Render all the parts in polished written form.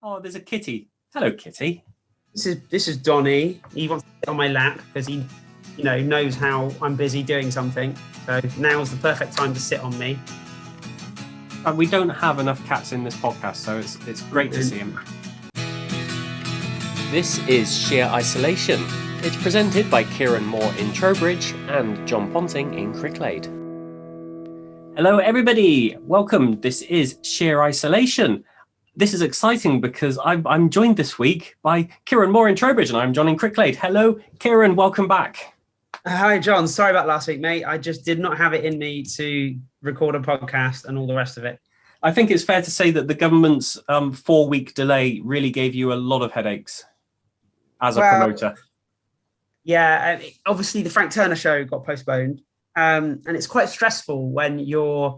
Oh, there's a kitty. Hello, kitty. This is Donnie. He wants to sit on my lap because he, knows how I'm busy doing something. So now's the perfect time to sit on me. We don't have enough cats in this podcast, so it's great to see him. This is Sheer Isolation. It's presented by Kieran Moore in Trowbridge and John Ponting in Cricklade. Hello, everybody. Welcome. This is Sheer Isolation. This is exciting because I'm joined this week by Kieran Moore in Trowbridge and I'm John in Cricklade. Hello, Kieran. Welcome back. Hi, John. Sorry about last week, mate. I just did not have it in me to record a podcast and all the rest of it. I think it's fair to say that the government's 4-week delay really gave you a lot of headaches as a promoter. Yeah, obviously the Frank Turner show got postponed, and it's quite stressful when you're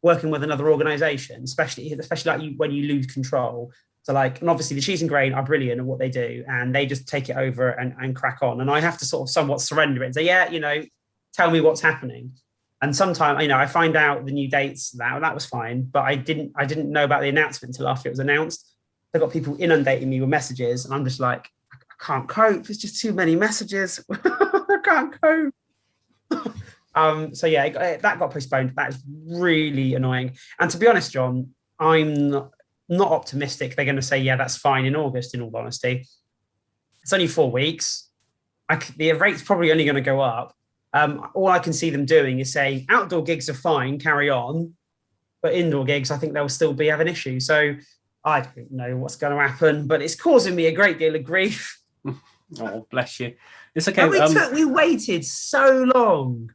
working with another organisation, especially like when you lose control. So and obviously the Cheese and Grain are brilliant at what they do, and they just take it over and crack on. And I have to sort of somewhat surrender it and say, tell me what's happening. And sometimes, I find out the new dates. That was fine, but I didn't know about the announcement until after it was announced. I got people inundating me with messages, and I'm just like, I can't cope. It's just too many messages. I can't cope. That got postponed. That is really annoying. And to be honest, John, I'm not optimistic they're going to say, yeah, that's fine in August, in all honesty. It's only 4 weeks. The rate's probably only going to go up. All I can see them doing is saying outdoor gigs are fine, carry on. But indoor gigs, I think they'll still be having issues. So I don't know what's going to happen, but it's causing me a great deal of grief. Oh, bless you. It's okay. We waited so long.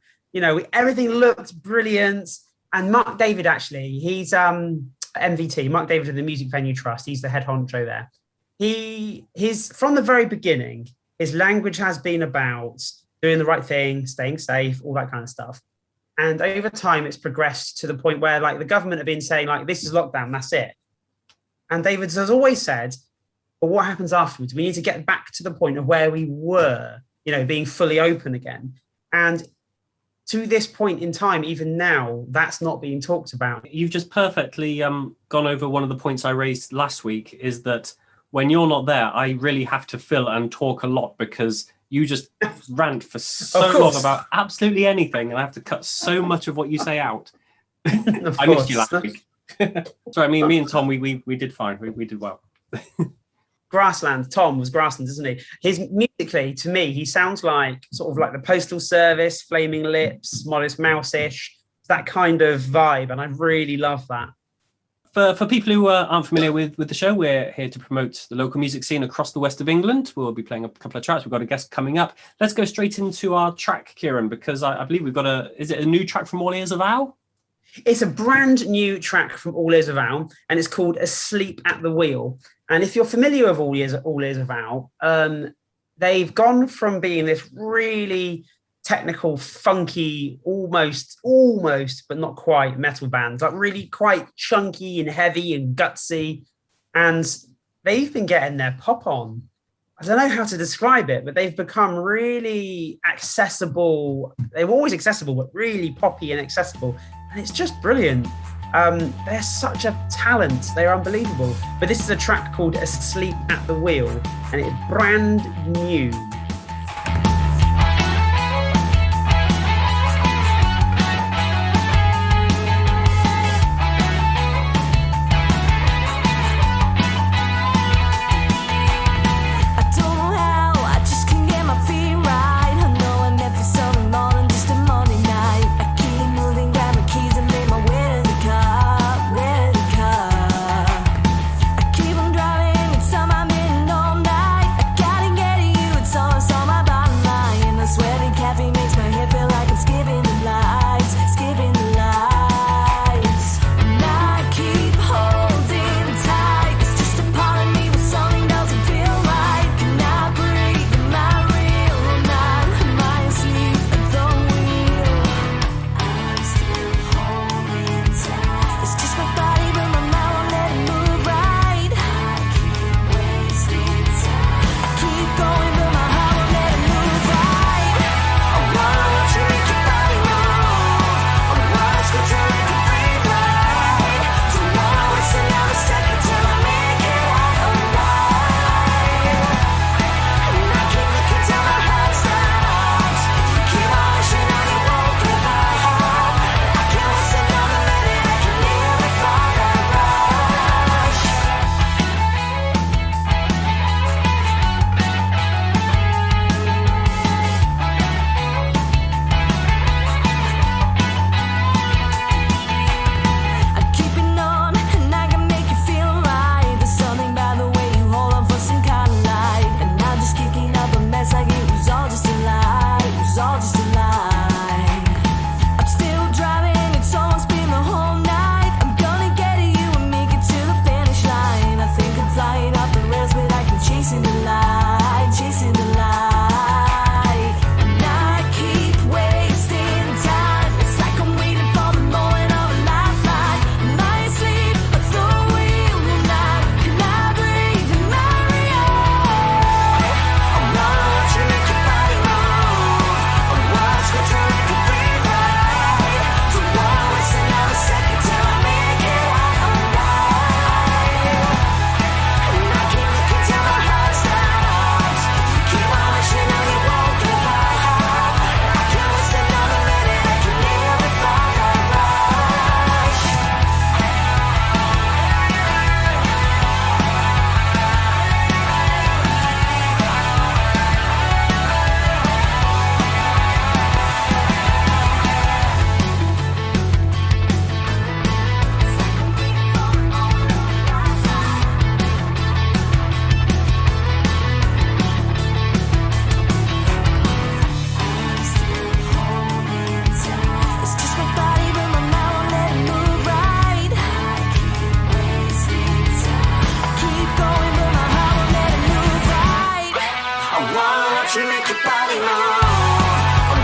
Everything looked brilliant. And Mark David, actually, he's MVT, Mark David of the Music Venue Trust. He's the head honcho there. He's from the very beginning, his language has been about doing the right thing, staying safe, all that kind of stuff. And over time, it's progressed to the point where the government have been saying this is lockdown, that's it. And David has always said, but what happens afterwards? We need to get back to the point of where we were, being fully open again. And to this point in time, even now, that's not being talked about. You've just perfectly gone over one of the points I raised last week, is that when you're not there, I really have to fill and talk a lot because you just rant for so long about absolutely anything, and I have to cut so much of what you say out. I missed you last week. Sorry, me and Tom, we did fine. We did well. Grassland. Tom was Grassland, isn't he? Musically, to me, he sounds like sort of like the Postal Service, Flaming Lips, Modest Mouse-ish, that kind of vibe, and I really love that. For people who aren't familiar with the show, we're here to promote the local music scene across the west of England. We'll be playing a couple of tracks. We've got a guest coming up. Let's go straight into our track, Kieran, because I believe we've got is it a new track from Ears Avow? It's a brand new track from Ears Avow, and it's called Asleep at the Wheel. And if you're familiar with Ears Avow, they've gone from being this really technical, funky, almost, but not quite metal band, really quite chunky and heavy and gutsy. And they've been getting their pop on. I don't know how to describe it, but they've become really accessible. They were always accessible, but really poppy and accessible. And it's just brilliant. They're such a talent. They're unbelievable. But this is a track called Asleep at the Wheel, and it's brand new. Keep on driving, it's on my mind all night. I gotta get you, it's on you make your body move.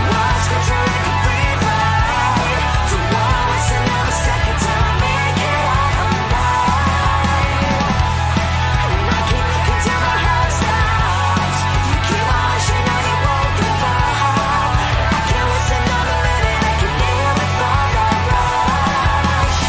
What's good to make you breathe right? Don't wanna waste another second till I make it out of night. And I keep looking till my heart stops. If you keep on wishing, know you won't give up. I can't waste another minute, I can live without that rush.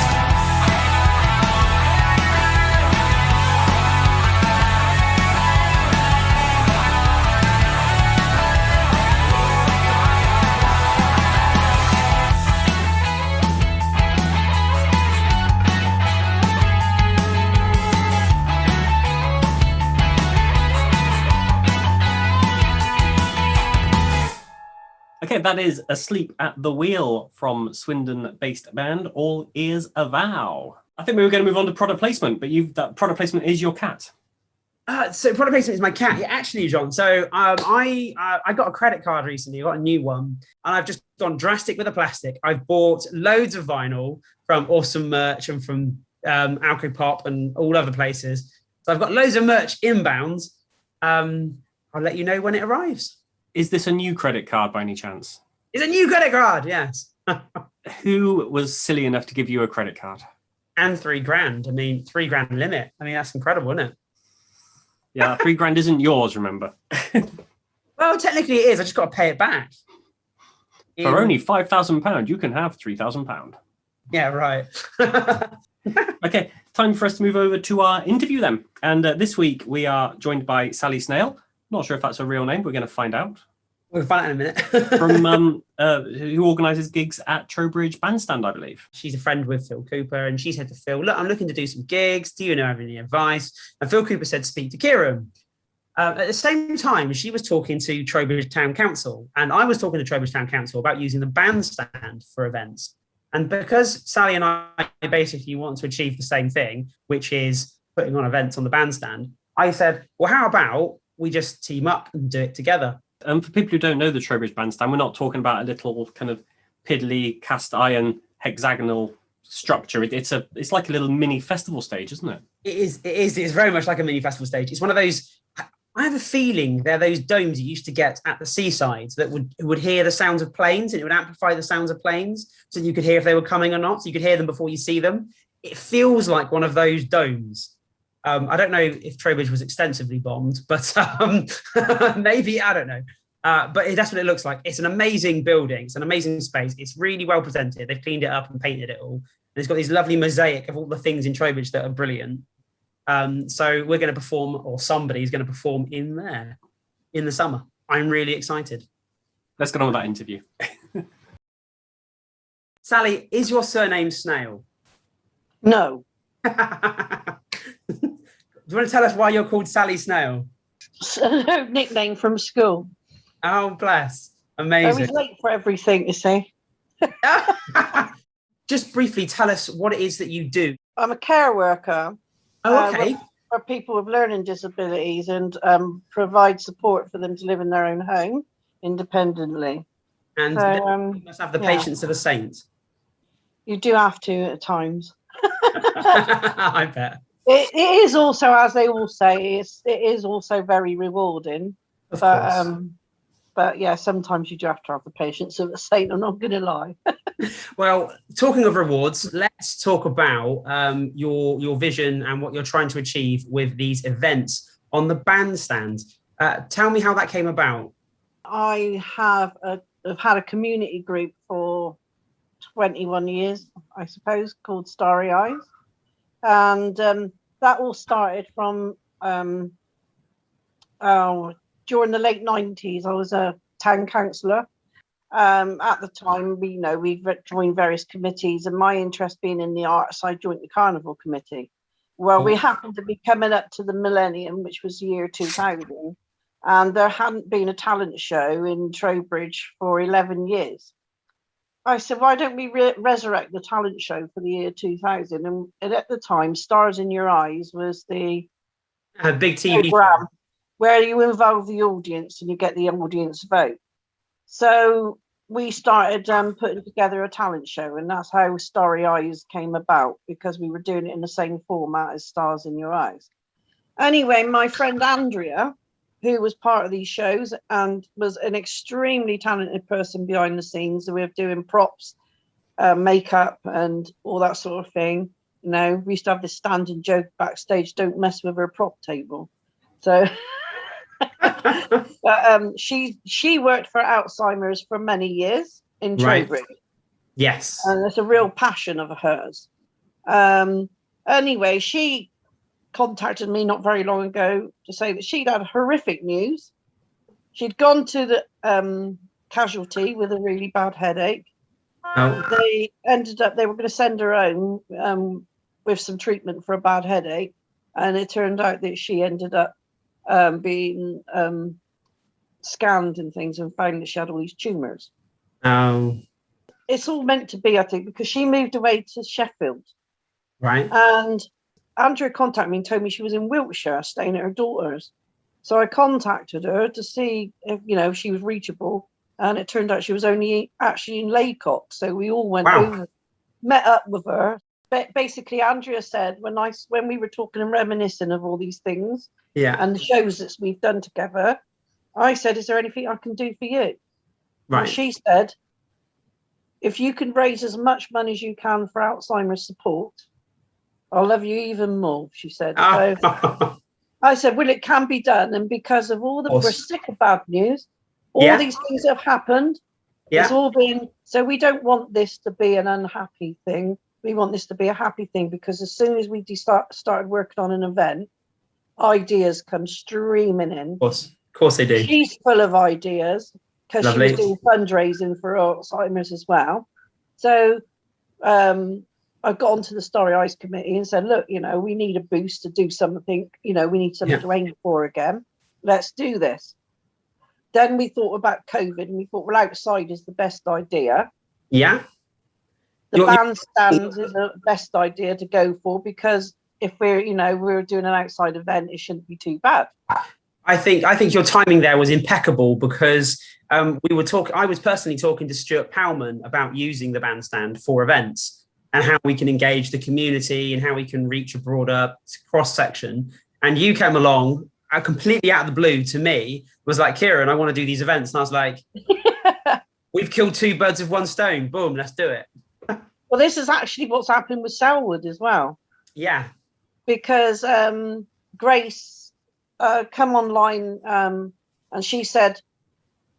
Okay, that is Asleep at the Wheel from Swindon-based band Ears Avow. I think we were going to move on to product placement, but that product placement is your cat. So product placement is my cat. Yeah, actually, John. So I got a credit card recently. I got a new one, and I've just gone drastic with the plastic. I've bought loads of vinyl from Awesome Merch and from Alco Pop and all other places. So I've got loads of merch inbound. I'll let you know when it arrives. Is this a new credit card by any chance? It's a new credit card, yes. Who was silly enough to give you a credit card? And $3,000. I mean, $3,000 limit. I mean, that's incredible, isn't it? Yeah, $3,000 isn't yours, remember? Well, technically it is. I just got to pay it back. For only £5,000, you can have £3,000. Yeah, right. Okay, time for us to move over to our interview then. And this week we are joined by Sally Snail. Not sure if that's a real name. We're going to find out. We'll find out in a minute. From who organises gigs at Trowbridge Bandstand, I believe. She's a friend with Phil Cooper, and she said to Phil, look, I'm looking to do some gigs. Do you know have any advice? And Phil Cooper said, speak to Kieran. At the same time, she was talking to Trowbridge Town Council, and I was talking to Trowbridge Town Council about using the bandstand for events. And because Sally and I basically want to achieve the same thing, which is putting on events on the bandstand, I said, well, how about we just team up and do it together? And for people who don't know the Trowbridge Bandstand, we're not talking about a little kind of piddly cast iron hexagonal structure. It's like a little mini festival stage, isn't it? It is. It's very much like a mini festival stage. It's one of those. I have a feeling they're those domes you used to get at the seasides that would hear the sounds of planes, and it would amplify the sounds of planes, so you could hear if they were coming or not. So you could hear them before you see them. It feels like one of those domes. I don't know if Trowbridge was extensively bombed, but maybe, I don't know. But that's what it looks like. It's an amazing building. It's an amazing space. It's really well presented. They've cleaned it up and painted it all. And it's got this lovely mosaic of all the things in Trowbridge that are brilliant. So we're going to perform, or somebody's going to perform in there in the summer. I'm really excited. Let's get on with that interview. Sally, is your surname Snail? No. Do you want to tell us why you're called Sally Snail? Nickname from school. Oh, bless. I Amazing. was late for everything, you see. Just briefly tell us what it is that you do. I'm a care worker. Oh, okay. For people with learning disabilities, and provide support for them to live in their own home independently. And you must have the patience of a saint. You do have to at times. I bet. It is also, as they all say, it is also very rewarding. Of course. But yeah, sometimes you do have to have the patience of a saint. I'm not going to lie. Well, talking of rewards, let's talk about your vision and what you're trying to achieve with these events on the bandstand. Tell me how that came about. I have had a community group for 21 years, I suppose, called Starry Eyes. And that all started from during the late 90s. I was a town councillor. At the time, we joined various committees, and my interest being in the arts, I joined the Carnival Committee. Well, we happened to be coming up to the millennium, which was the year 2000, and there hadn't been a talent show in Trowbridge for 11 years. I said, why don't we resurrect the talent show for the year 2000? And at the time, Stars in Your Eyes was the big TV program where you involve the audience and you get the audience vote. So we started putting together a talent show, and that's how Starry Eyes came about, because we were doing it in the same format as Stars in Your Eyes. Anyway, my friend Andrea who was part of these shows and was an extremely talented person behind the scenes. So we were doing props, makeup, and all that sort of thing. You know, we used to have this standing joke backstage: "Don't mess with her prop table." So, she worked for Alzheimer's for many years in Trowbridge. Yes. And it's a real passion of hers. Anyway, she contacted me not very long ago to say that she'd had horrific news. She'd gone to the casualty with a really bad headache. Oh. They were going to send her home with some treatment for a bad headache. And it turned out that she ended up being scanned and things and found that she had all these tumours. Oh. It's all meant to be, I think, because she moved away to Sheffield. Right. And Andrea contacted me and told me she was in Wiltshire staying at her daughter's. So I contacted her to see if, you know, she was reachable. And it turned out she was only actually in Laycock. So we all went over, met up with her. But basically, Andrea said, when we were talking and reminiscing of all these things and the shows that we've done together, I said, "Is there anything I can do for you?" Right. And she said, "If you can raise as much money as you can for Alzheimer's support, I'll love you even more," she said. So I said, "Well, it can be done." And because of all the, we're sick of bad news, all these things that have happened, it's all been, so we don't want this to be an unhappy thing. We want this to be a happy thing, because as soon as we started working on an event, ideas come streaming in. Of course they do. She's full of ideas because she was doing fundraising for Alzheimer's as well. So I got onto the Starry Eyes committee and said, "Look, you know, we need a boost to do something. You know, we need something to aim for again. Let's do this." Then we thought about COVID and we thought, well, outside is the best idea. Yeah. The bandstand is the best idea to go for, because if we're doing an outside event, it shouldn't be too bad. I think your timing there was impeccable, because I was personally talking to Stuart Powman about using the bandstand for events and how we can engage the community and how we can reach a broader cross section. And you came along completely out of the blue to me, was like, "Kieran, I want to do these events." And I was like, "We've killed two birds with one stone. Boom, let's do it." Well, this is actually what's happened with Selwood as well. Yeah. Because Grace come online and she said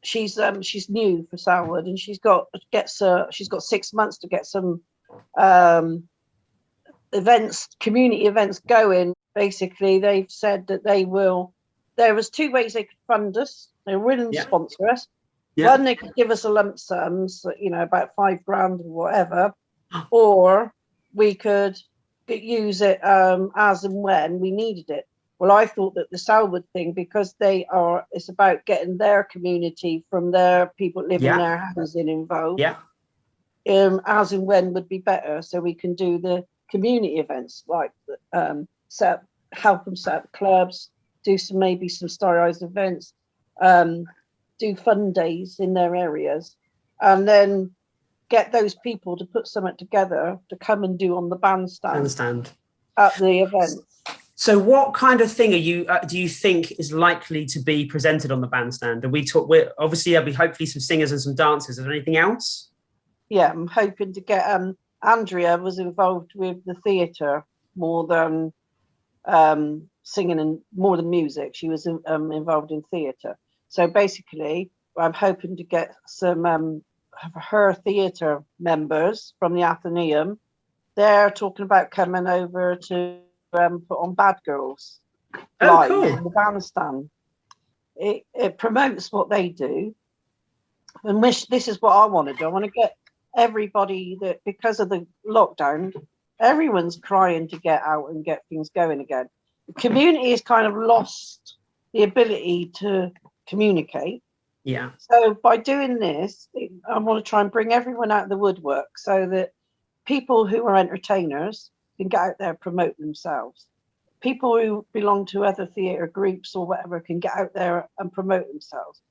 she's new for Selwood and she's got 6 months to get some community events going. Basically, they've said that there was two ways they could fund us. They were willing to sponsor us. Yeah. One, they could give us a lump sum, so, you know, about $5,000 or whatever, or we could use it as and when we needed it. Well, I thought that the Selwood thing, because it's about getting their community from their people living in their housing involved. Yeah. As and when would be better, so we can do the community events, like help them set up clubs, do maybe some Starry Eyes events, do fun days in their areas, and then get those people to put something together to come and do on the bandstand at the event. So what kind of thing do you think is likely to be presented on the bandstand? Obviously there'll be hopefully some singers and some dancers. Is there anything else? Yeah, I'm hoping to get Andrea was involved with the theatre more than singing and more than music. She was involved in theatre. So basically, I'm hoping to get some her theatre members from the Athenaeum. They're talking about coming over to put on Bad Girls live in the bandstand. It promotes what they do, and this is what I want to do. I want to get everybody that, because of the lockdown, everyone's crying to get out and get things going again. The community has kind of lost the ability to communicate. Yeah. So by doing this, I want to try and bring everyone out of the woodwork so that people who are entertainers can get out there and promote themselves. People who belong to other theatre groups or whatever can get out there and promote themselves.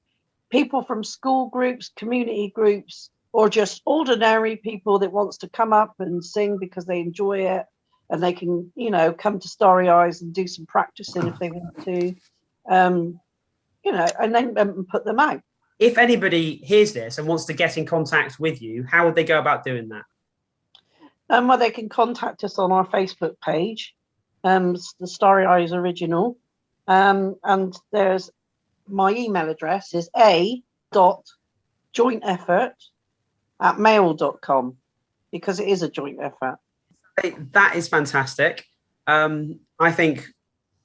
People from school groups, community groups, or just ordinary people that wants to come up and sing because they enjoy it, and they can, you know, come to Starry Eyes and do some practicing if they want to. and then put them out. If anybody hears this and wants to get in contact with you, how would they go about doing that? Well, they can contact us on our Facebook page, the Starry Eyes Original, and there's my email address is a.jointeffort@mail.com, because it is a joint effort. That is fantastic. I think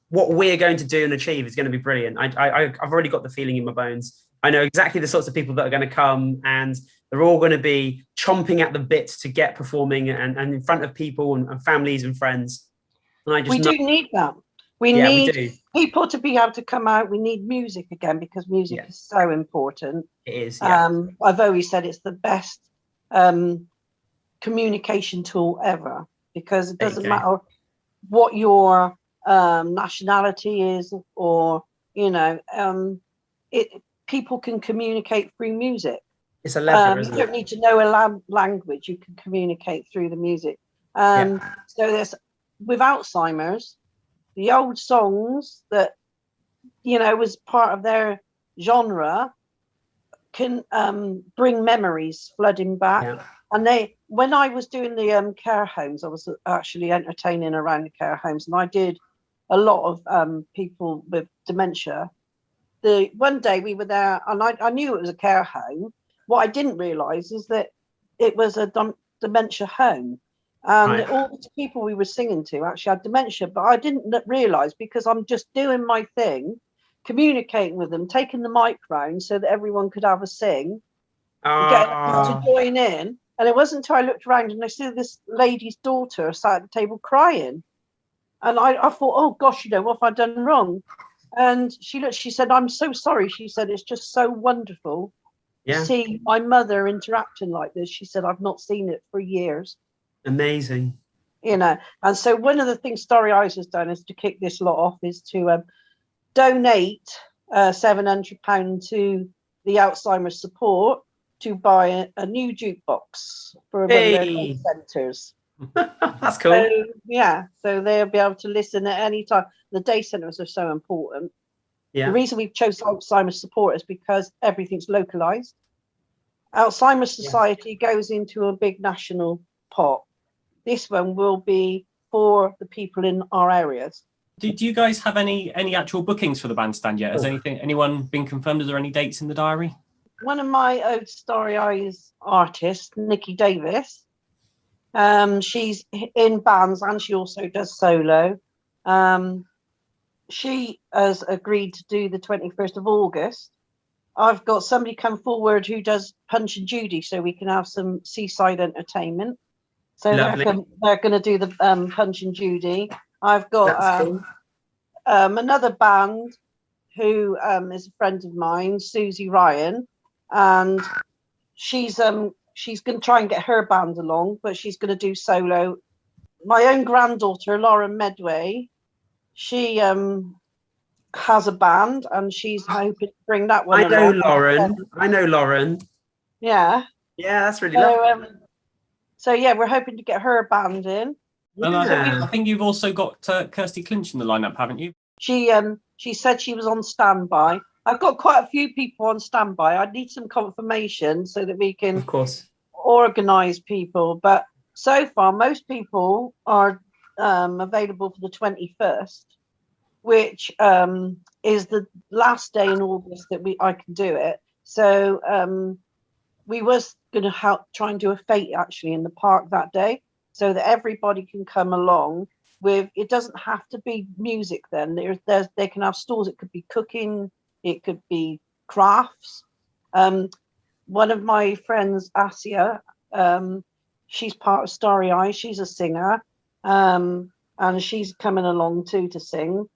what we're going to do and achieve is going to be brilliant. I've already got the feeling in my bones. I know exactly the sorts of people that are going to come, and they're all going to be chomping at the bit to get performing and in front of people and families and friends. And We do need that. We do. need people to be able to come out. We need music again, because music is so important. It is. Yeah. I've always said it's the best communication tool ever, because it doesn't matter what your nationality is, or people can communicate through music. It's a lever, isn't you don't need to know a language. You can communicate through the music. So there's, with Alzheimer's, the old songs that was part of their genre can bring memories flooding back. And when I was doing the care homes, I was actually entertaining around the care homes, and I did a lot of people with dementia. One day we were there, and I knew it was a care home. What I didn't realise is that it was a dementia home, and all the people we were singing to actually had dementia, but I didn't realise, because I'm just doing my thing, communicating with them, taking the mic round so that everyone could have a sing, get them to join in. And it wasn't until I looked around and I see this lady's daughter sat at the table crying. And I thought, oh gosh, what have I done wrong? And she said, I'm so sorry. She said, it's just so wonderful to see my mother interacting like this. She said, I've not seen it for years. Amazing. And so one of the things Starry Eyes has done is to kick this lot off, is to donate £700 to the Alzheimer's support to buy a new jukebox for one of their day centres. That's cool. So they'll be able to listen at any time. The day centres are so important. The reason we've chosen Alzheimer's support is because everything's localised. Alzheimer's Society goes into a big national pot. This one will be for the people in our areas. Do you guys have any actual bookings for the bandstand yet? Has anyone been confirmed? Is there any dates in the diary? One of my old Starry Eyes artists, Nikki Davis, she's in bands and she also does solo. She has agreed to do the 21st of August. I've got somebody come forward who does Punch and Judy, so we can have some seaside entertainment. So they're going to do the Punch and Judy. I've got another band who is a friend of mine, Susie Ryan, and she's going to try and get her band along, but she's going to do solo. My own granddaughter, Lauren Medway, she has a band, and she's hoping to bring that one along. I know Lauren. Yeah. Yeah, that's really lovely. So we're hoping to get her band in. And I think you've also got Kirsty Clinch in the lineup, haven't you? She said she was on standby. I've got quite a few people on standby. I need some confirmation so that we can, of course, organise people. But so far, most people are available for the 21st, which is the last day in August that I can do it. So we was going to try and do a fete actually in the park that day, so that everybody can come along. It doesn't have to be music then. They can have stores. It could be cooking, it could be crafts. One of my friends, Asia, she's part of Starry Eyes. She's a singer, and she's coming along too to sing.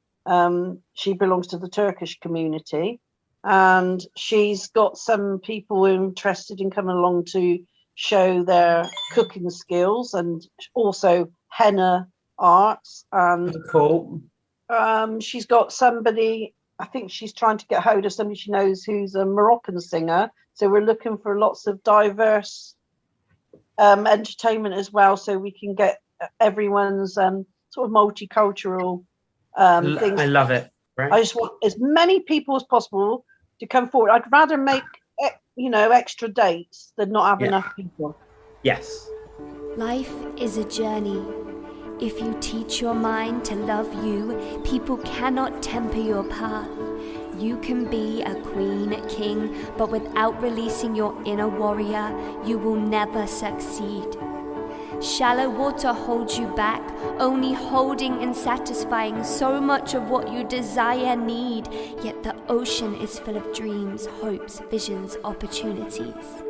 She belongs to the Turkish community, and she's got some people interested in coming along to show their cooking skills and also henna arts. And cool. She's got somebody, I think she's trying to get hold of somebody she knows who's a Moroccan singer. So we're looking for lots of diverse entertainment as well, so we can get everyone's sort of multicultural things. I love it. Right. I just want as many people as possible to come forward. I'd rather make, extra dates than not have Yeah. enough people. Yes. Life is a journey. If you teach your mind to love you, people cannot temper your path. You can be a queen, a king, but without releasing your inner warrior, you will never succeed. Shallow water holds you back, only holding and satisfying so much of what you desire, need. Yet the ocean is full of dreams, hopes, visions, opportunities.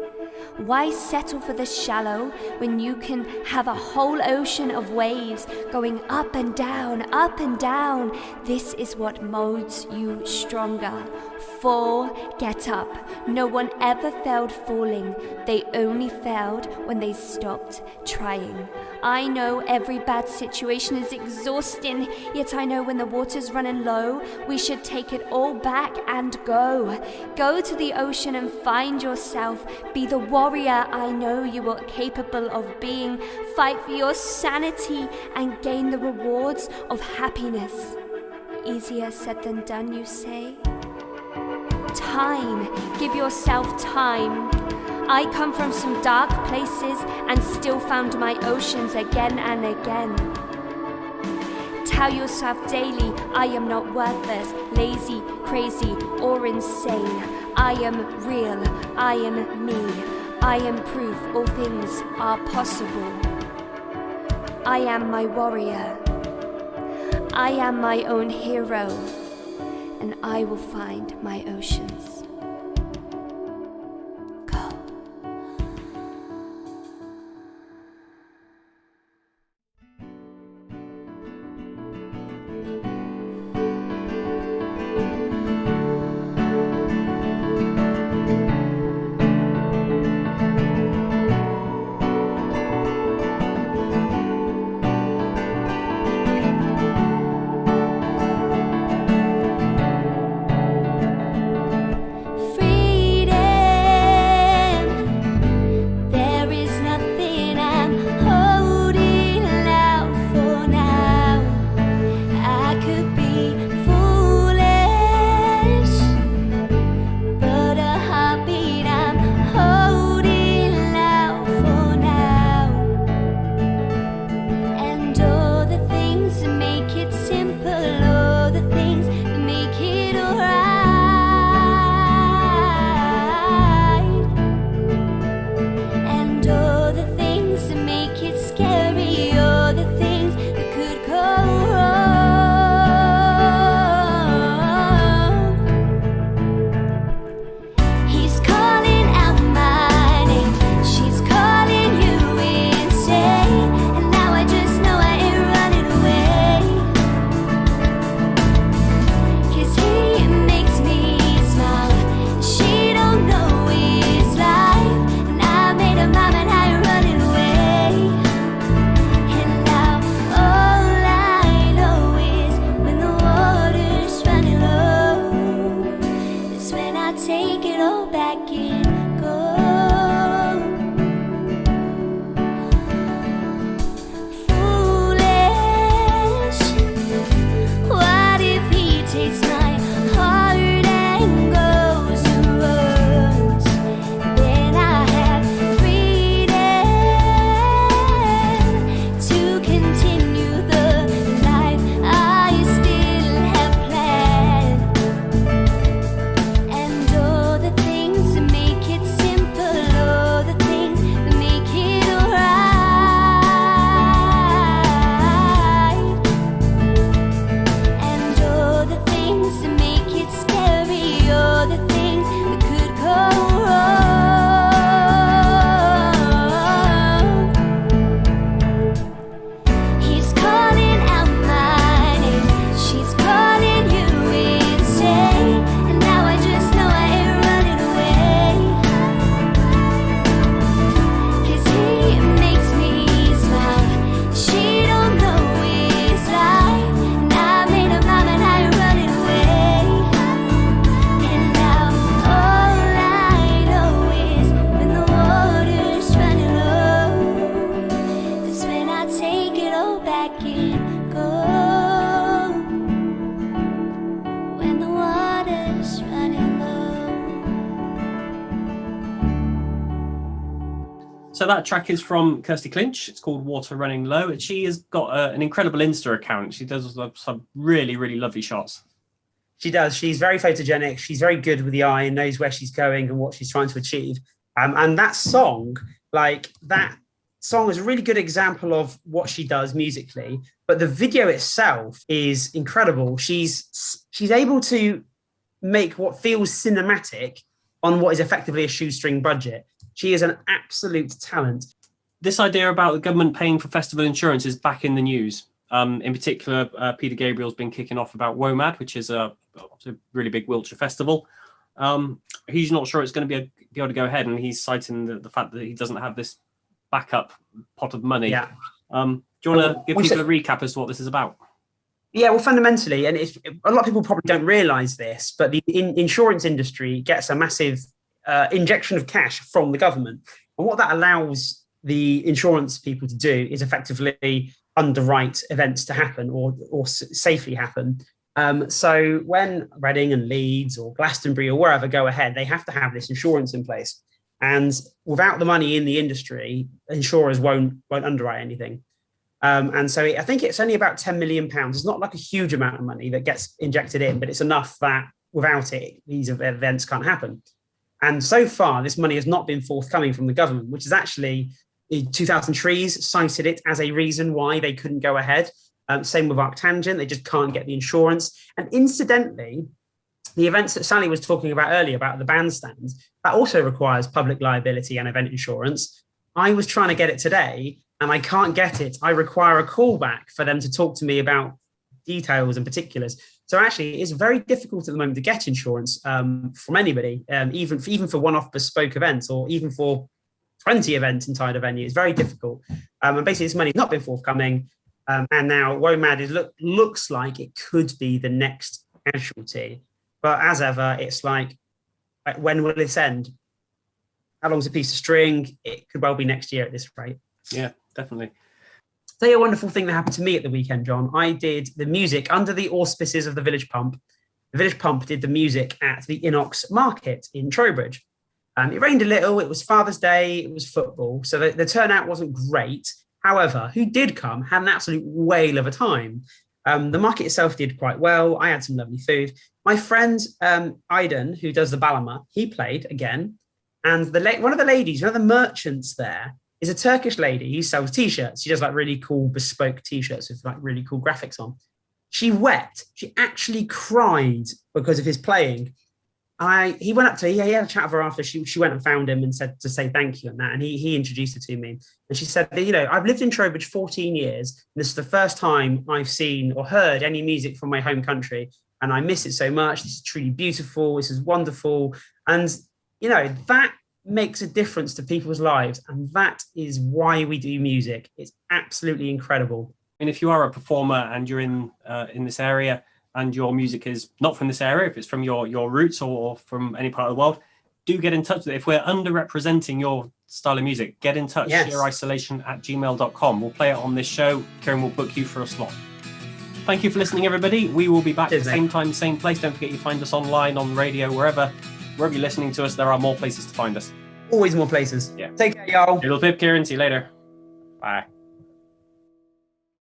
Why settle for the shallow when you can have a whole ocean of waves going up and down, up and down? This is what molds you stronger. Fall, get up. No one ever failed falling. They only failed when they stopped trying. I know every bad situation is exhausting, yet I know when the water's running low, we should take it all back and go. Go to the ocean and find yourself. Be the warrior I know you are capable of being. Fight for your sanity and gain the rewards of happiness. Easier said than done, you say? Time. Give yourself time. I come from some dark places and still found my oceans again and again. Tell yourself daily, I am not worthless, lazy, crazy, or insane. I am real, I am me. I am proof all things are possible. I am my warrior. I am my own hero, and I will find my oceans. and the water's running low. So that track is from Kirsty Clinch. It's called Water Running Low. And she has got an incredible Insta account. She does some really, really lovely shots. She does. She's very photogenic. She's very good with the eye and knows where she's going and what she's trying to achieve. And that song is a really good example of what she does musically. But the video itself is incredible. She's able to make what feels cinematic on what is effectively a shoestring budget. She is an absolute talent. This idea about the government paying for festival insurance is back in the news. In particular, Peter Gabriel's been kicking off about WOMAD, which is a really big Wiltshire festival. He's not sure it's going to be able to go ahead, and he's citing the fact that he doesn't have this backup pot of money. Yeah. Do you want to give people a recap as to what this is about? Yeah, well, fundamentally, and a lot of people probably don't realise this, but the insurance industry gets a massive injection of cash from the government. And what that allows the insurance people to do is effectively underwrite events to happen or safely happen. So when Reading and Leeds or Glastonbury or wherever go ahead, they have to have this insurance in place. And without the money in the industry, insurers won't underwrite anything. And so I think it's only about £10 million. It's not like a huge amount of money that gets injected in, but it's enough that without it, these events can't happen. And so far, this money has not been forthcoming from the government, which is actually, 2000 Trees cited it as a reason why they couldn't go ahead. Same with Arctangent, they just can't get the insurance. And incidentally, the events that Sally was talking about earlier about the bandstand, that also requires public liability and event insurance. I was trying to get it today and I can't get it. I require a callback for them to talk to me about details and particulars. So actually, it's very difficult at the moment to get insurance from anybody, even for one-off bespoke events or even for 20 events inside a venue. It's very difficult. And basically, this money's not been forthcoming. And now WOMAD looks like it could be the next casualty. But as ever, it's like, when will this end? How long's a piece of string? It could well be next year at this rate. Yeah, definitely. Tell you a wonderful thing that happened to me at the weekend, John. I did the music under the auspices of the Village Pump. The Village Pump did the music at the Inox Market in Trowbridge. It rained a little. It was Father's Day. It was football. So the turnout wasn't great. However, who did come had an absolute whale of a time. The market itself did quite well. I had some lovely food. My friend, Aiden, who does the Balama, he played again. And one of the ladies, one of the merchants there, is a Turkish lady who sells T-shirts. She does like really cool bespoke T-shirts with like really cool graphics on. She wept. She actually cried because of his playing. He went up to her, he had a chat with her after. She went and found him and said to say thank you and that. And he introduced her to me. And she said, I've lived in Trowbridge 14 years. And this is the first time I've seen or heard any music from my home country. And I miss it so much. This is truly beautiful. This is wonderful. And, that makes a difference to people's lives. And that is why we do music. It's absolutely incredible. And if you are a performer and you're in this area and your music is not from this area, if it's from your roots or from any part of the world, do get in touch with it. If we're underrepresenting your style of music, get in touch, Yes. sheerisolation@gmail.com. We'll play it on this show. Kieran will book you for a slot. Thank you for listening, everybody. We will be back at the same time, same place. Don't forget you find us online, on radio, wherever you're listening to us. There are more places to find us. Always more places. Yeah. Take care, y'all. Little Pip, Kieran. See you later. Bye.